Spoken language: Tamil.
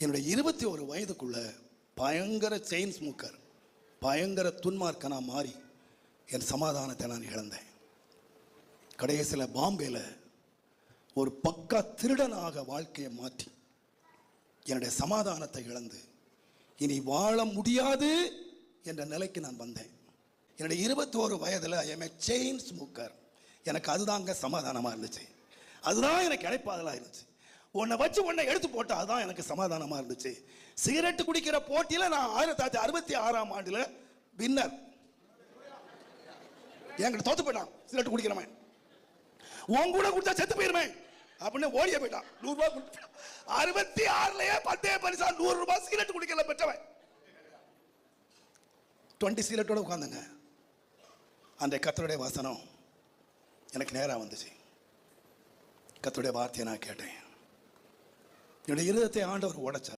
என்னுடைய 21 வயதுக்குள்ள பயங்கர செயின் ஸ்மோக்கர், பயங்கர துன்மார்க்கனா மாறி என் சமாதானத்தை நான் இழந்தேன். கடைசியில் பாம்பேல ஒரு பக்கா திருடனாக வாழ்க்கையை மாற்றி என்னுடைய சமாதானத்தை இழந்து இனி வாழ முடியாது என்ற நிலைக்கு நான் வந்தேன். என்னுடைய 21 வயதில் ஐ செயின் ஸ்மோக்கர். எனக்கு அதுதாங்க சமாதானமாக இருந்துச்சு, அதுதான் எனக்கு கிடைப்பாதலாக இருந்துச்சு. உன்னை வச்சு உன்னை எடுத்து போட்டா அதுதான் எனக்கு சமாதானமாக இருந்துச்சு. சிகரெட்டு குடிக்கிற போட்டியில் நான் 1966ஆம் ஆண்டில் வின்னர். என்கிட்ட தோத்து போயிட்டான் சிகரெட்டு குடிக்கிறவன். உன் கூட குடிச்சா செத்து போயிருவேன் அப்படின்னு ஓடிய போயிட்டான். 100 ரூபாய் கொடுத்தான். 66லயே பத்தே பரிசா 100 ரூபாய் சிகரெட்டு குடிக்கல பெற்றவன். 20 சிகரெட்டோட உட்காந்துங்க. அந்த கர்த்தருடைய வசனம் எனக்கு நேராக வந்துச்சு. கர்த்தருடைய வார்த்தையை நான் கேட்டேன். என்னுடைய இருதயத்தை ஆண்டவர் உடைச்சார்.